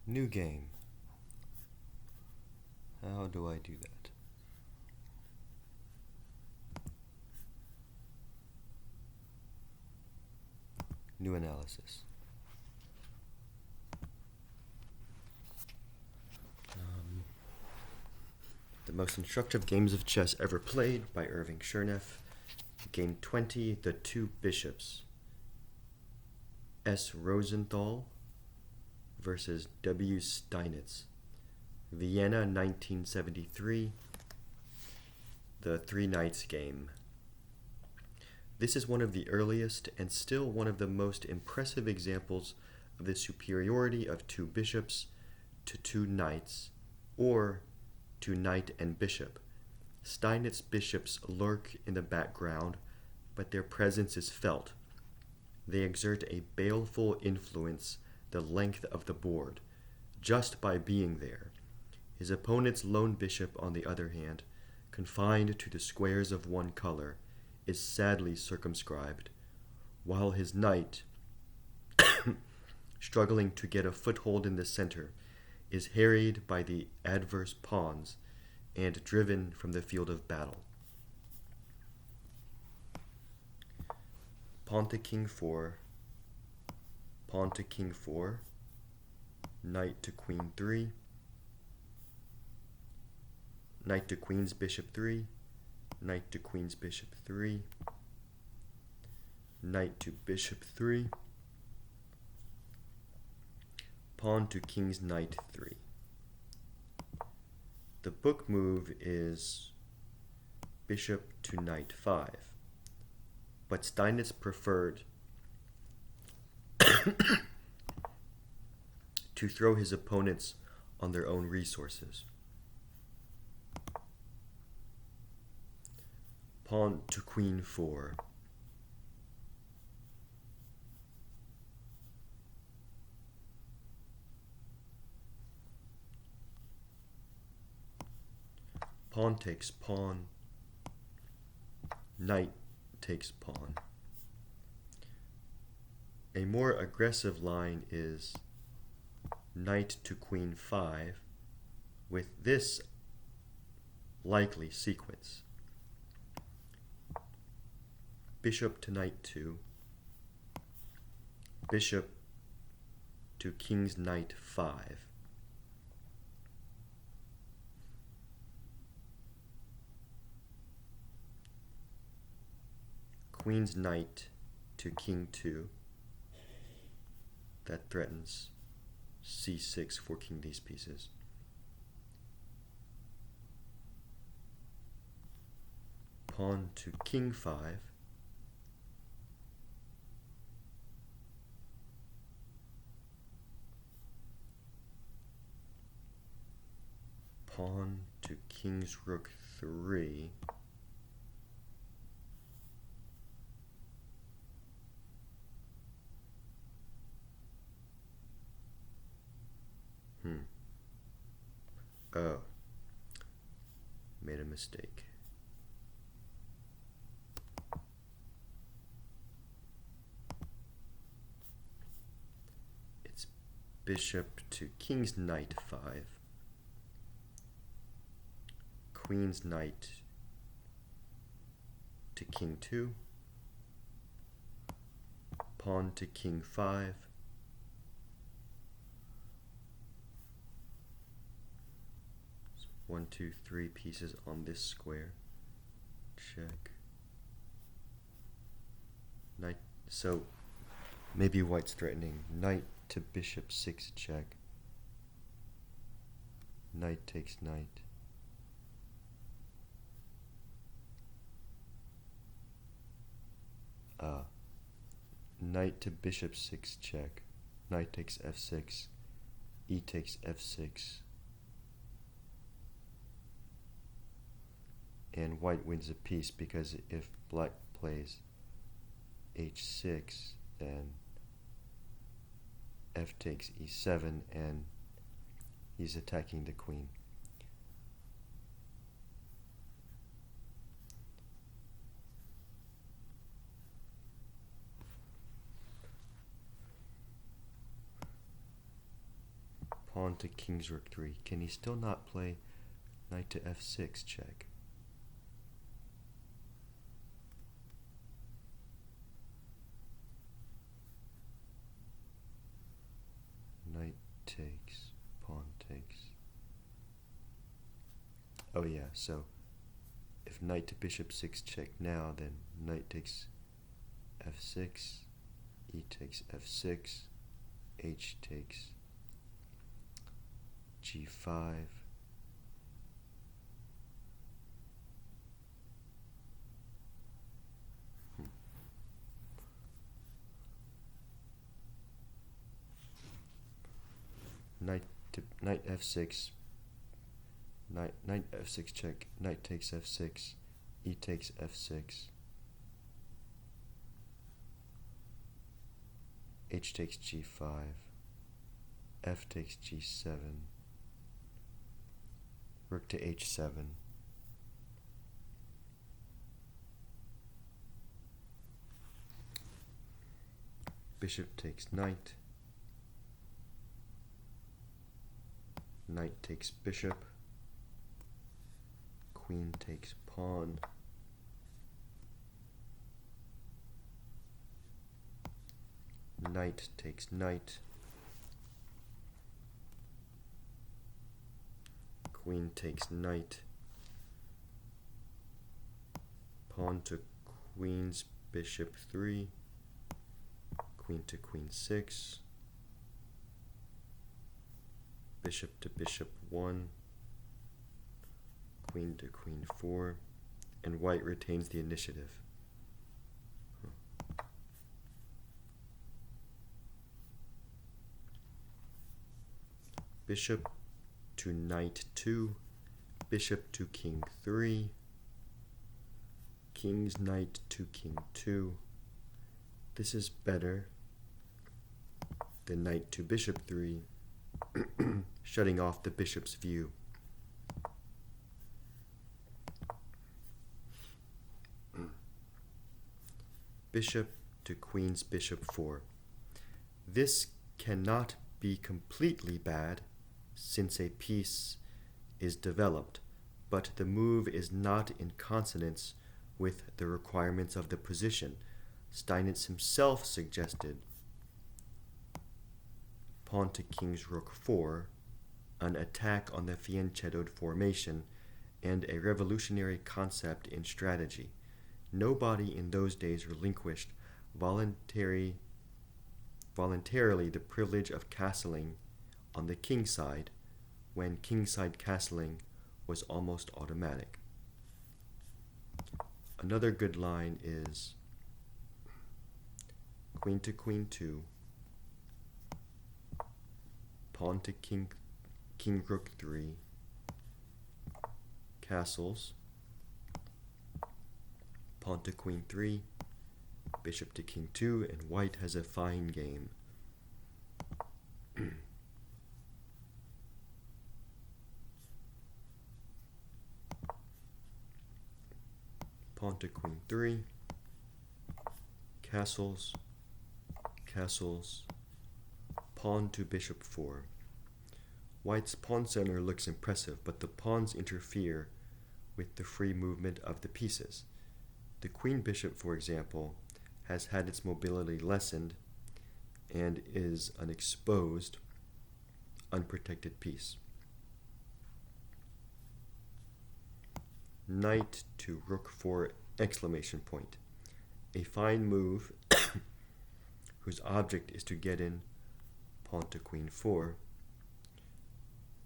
New game. How do I do that? New analysis. The most instructive games of chess ever played by Irving Chernev. Game 20, The Two Bishops. S. Rosenthal versus W. Steinitz. Vienna, 1973. The Three Knights game. This is one of the earliest and still one of the most impressive examples of the superiority of two bishops to two knights, or to knight and bishop. Steinitz bishops lurk in the background, but their presence is felt. They exert a baleful influence the length of the board, just by being there. His opponent's lone bishop, on the other hand, confined to the squares of one color, is sadly circumscribed, while his knight, struggling to get a foothold in the center, is harried by the adverse pawns and driven from the field of battle. Pawn to king 4, pawn to king 4, knight to queen 3, knight to queen's bishop 3, knight to queen's bishop 3, knight to bishop 3, pawn to king's knight 3. The book move is bishop to knight 5, but Steinitz preferred to throw his opponents on their own resources. Pawn to queen 4. Pawn takes pawn. Knight takes pawn. A more aggressive line is knight to queen 5 with this likely sequence. Bishop to knight 2, bishop to king's knight 5, queen's knight to king 2, that threatens c6, forking these pieces. Pawn to king 5, pawn to king's rook 3, Oh, made a mistake. It's bishop to king's knight 5, queen's knight to king 2, pawn to king 5, 1, 2, 3 pieces on this square. Check. Knight. So maybe white's threatening. Knight to bishop 6 check. Knight takes knight. Knight to bishop 6 check. Knight takes f6. E takes f6. And white wins a piece because if black plays h6, then f takes e7 and he's attacking the queen. Pawn to king's rook 3. Can he still not play knight to f6 check? Knight takes, pawn takes. Oh yeah, so if knight to bishop 6 check now, then knight takes f6, e takes f6, h takes g5, knight f6, knight f6 check, knight takes f6, e takes f6, h takes g5, f takes g7, rook to h7, bishop takes knight, knight takes bishop, queen takes pawn, knight takes knight, queen takes knight, pawn to queen's bishop 3, queen to queen 6, bishop to bishop 1, queen to queen 4, and white retains the initiative. Bishop to knight 2, bishop to king 3, king's knight to king 2. This is better than knight to bishop 3, shutting off the bishop's view. Bishop to queen's bishop 4. This cannot be completely bad, since a piece is developed, but the move is not in consonance with the requirements of the position. Steinitz himself suggested pawn to king's rook 4, an attack on the fianchettoed formation, and a revolutionary concept in strategy. Nobody in those days relinquished voluntarily the privilege of castling on the king side when kingside castling was almost automatic. Another good line is queen to queen 2, pawn to king rook 3, castles, pawn to queen 3, bishop to king 2, and white has a fine game. Pawn to queen 3, castles, castles, pawn to bishop 4. White's pawn center looks impressive, but the pawns interfere with the free movement of the pieces. The queen bishop, for example, has had its mobility lessened and is an exposed, unprotected piece. Knight to rook 4 exclamation point. A fine move whose object is to get in pawn to queen 4,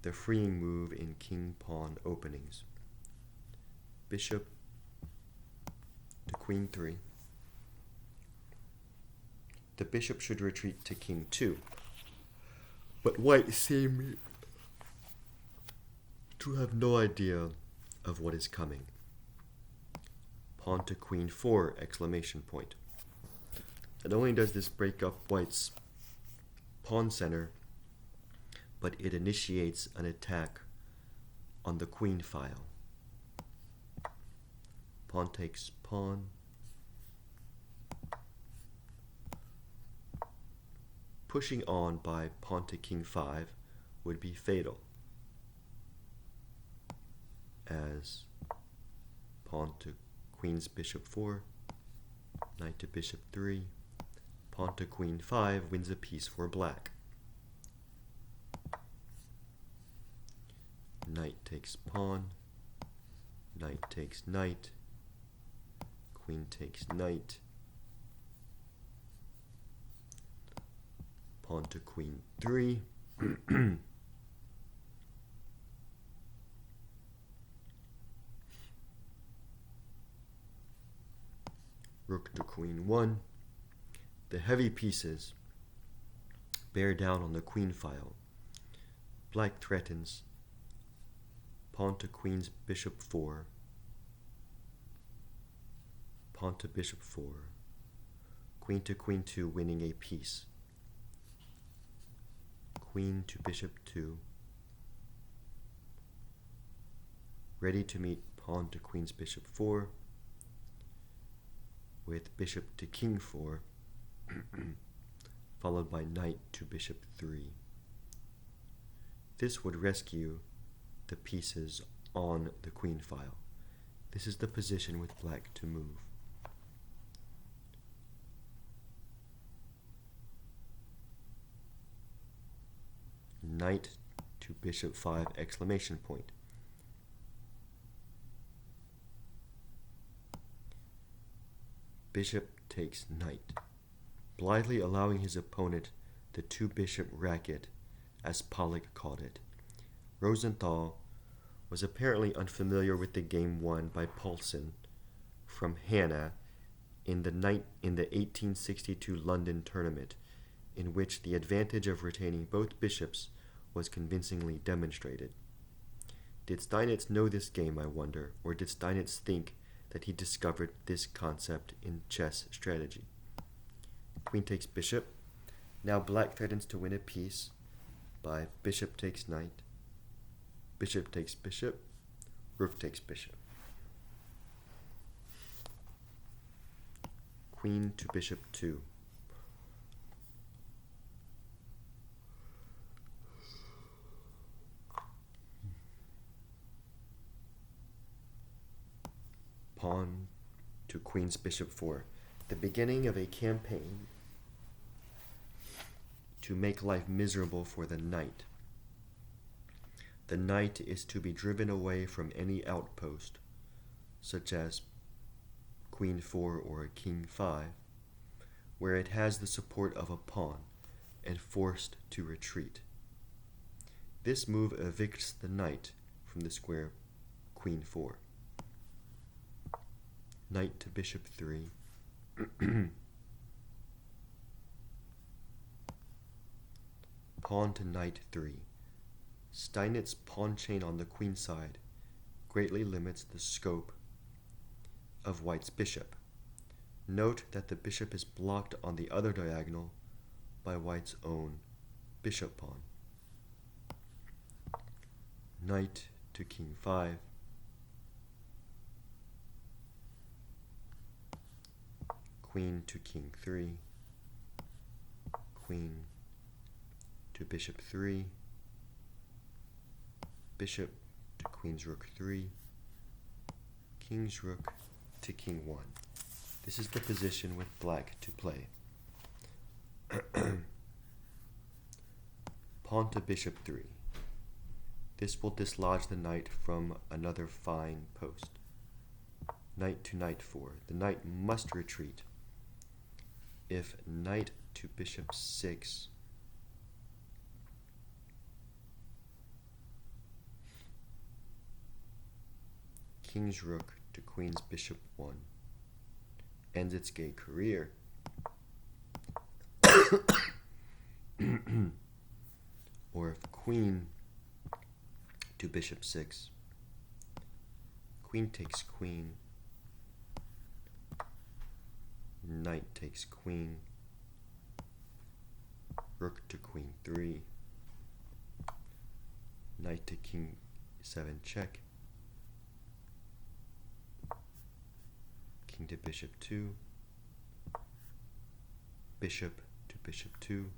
the freeing move in king-pawn openings. Bishop to queen 3. The bishop should retreat to king 2, but white seemed to have no idea of what is coming. Pawn to queen 4 exclamation point. Not only does this break up white's pawn center, but it initiates an attack on the queen file. Pawn takes pawn. Pushing on by pawn to king 5 would be fatal, as pawn to queen's bishop 4, knight to bishop 3, pawn to queen 5 wins a piece for black. Knight takes pawn, knight takes knight, queen takes knight, pawn to queen 3, rook to queen 1. The heavy pieces bear down on the queen file. Black threatens pawn to queen's bishop 4, pawn to bishop 4, queen to queen 2 winning a piece, queen to bishop 2, ready to meet pawn to queen's bishop 4, with bishop to king 4, followed by knight to bishop 3. This would rescue the pieces on the queen file. This is the position with black to move. Knight to bishop 5 exclamation point. Bishop takes knight, blithely allowing his opponent the two-bishop racket, as Pollock called it. Rosenthal was apparently unfamiliar with the game won by Paulsen from Vienna in the 1862 London tournament, in which the advantage of retaining both bishops was convincingly demonstrated. Did Steinitz know this game, I wonder, or did Steinitz think that he discovered this concept in chess strategy? Queen takes bishop. Now black threatens to win a piece by bishop takes knight, bishop takes bishop, rook takes bishop. Queen to bishop 2. Pawn to queen's bishop 4. The beginning of a campaign to make life miserable for the knight. The knight is to be driven away from any outpost, such as queen 4 or king 5, where it has the support of a pawn, and forced to retreat. This move evicts the knight from the square queen 4. Knight to bishop 3. Pawn to knight 3. Steinitz pawn chain on the queen side greatly limits the scope of white's bishop. Note that the bishop is blocked on the other diagonal by white's own bishop pawn. Knight to king 5. Queen to king 3. Queen to bishop 3. Bishop to queen's rook 3. King's rook to king 1. This is the position with black to play. Pawn to bishop 3. This will dislodge the knight from another fine post. Knight to knight 4. The knight must retreat. If knight to bishop 6, king's rook to queen's bishop 1 ends its gay career. Or if queen to bishop 6, queen takes queen, knight takes queen, rook to queen 3, knight to king 7 check, king to bishop 2, bishop to bishop 2,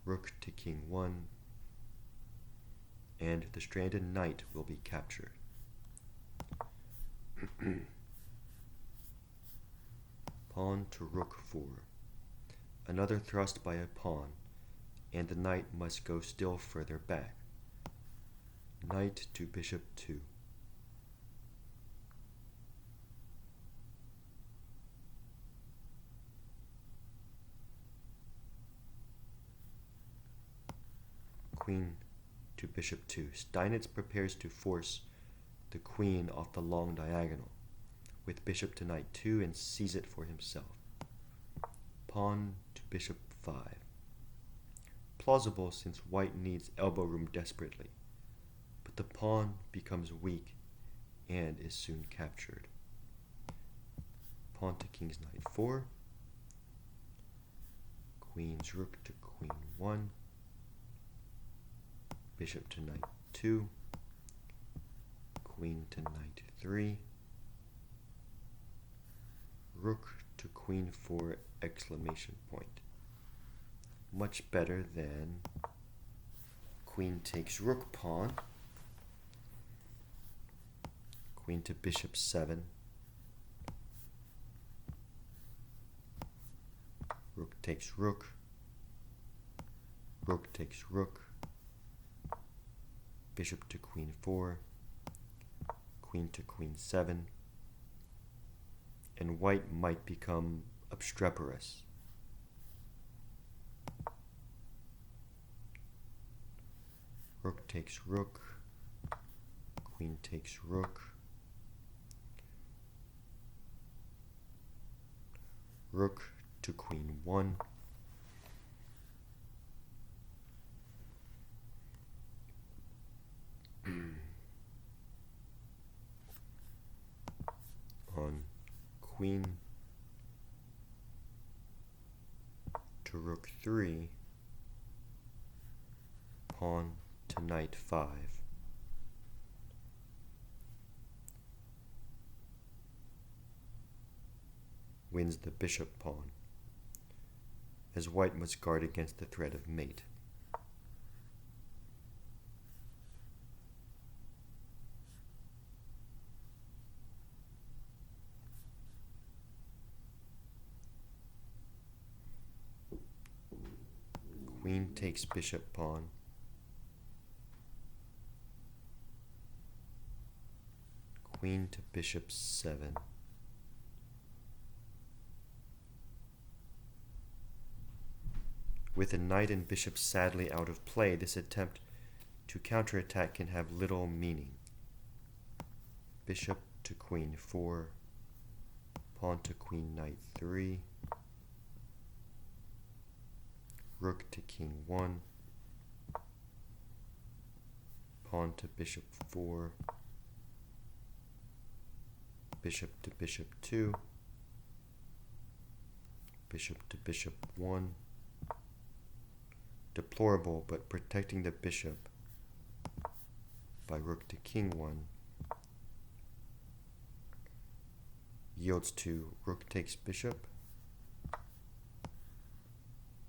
rook to king 1, and the stranded knight will be captured. Pawn to rook 4. Another thrust by a pawn, and the knight must go still further back. Knight to bishop 2. Queen to bishop 2. Steinitz prepares to force the queen off the long diagonal with bishop to knight 2 and seize it for himself. Pawn to bishop 5. Plausible since white needs elbow room desperately, but the pawn becomes weak and is soon captured. Pawn to king's knight 4. Queen's rook to queen 1. Bishop to knight 2. Queen to knight 3. Rook to queen 4 exclamation point. Much better than queen takes rook pawn. Queen to bishop 7. Rook takes rook. Rook takes rook. Bishop to queen 4. Queen to queen 7. And white might become obstreperous. Rook takes rook. Queen takes rook. Rook to queen 1. On queen to rook 3, pawn to knight 5. Wins the bishop pawn, as white must guard against the threat of mate. Queen takes bishop pawn. Queen to bishop 7. With a knight and bishop sadly out of play, this attempt to counterattack can have little meaning. Bishop to queen 4. Pawn to queen knight 3. Rook to king 1. Pawn to bishop 4. Bishop to bishop 2. Bishop to bishop 1. Deplorable, but protecting the bishop by rook to king 1 yields to rook takes bishop.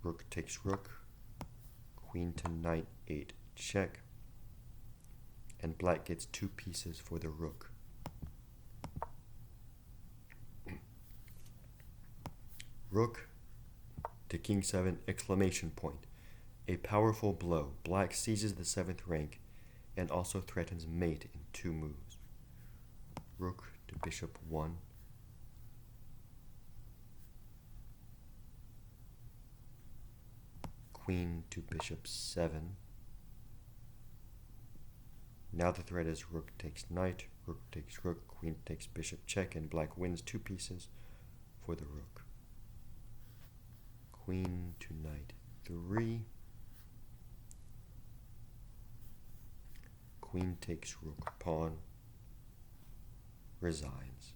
Rook takes rook, queen to knight 8 check, and black gets 2 pieces for the rook. Rook to king 7 exclamation point. A powerful blow. Black seizes the 7th rank and also threatens mate in 2 moves. Rook to bishop 1. Queen to bishop 7. Now the threat is rook takes knight, rook takes rook, queen takes bishop check, and black wins 2 pieces for the rook. Queen to knight 3. Queen takes rook pawn, resigns.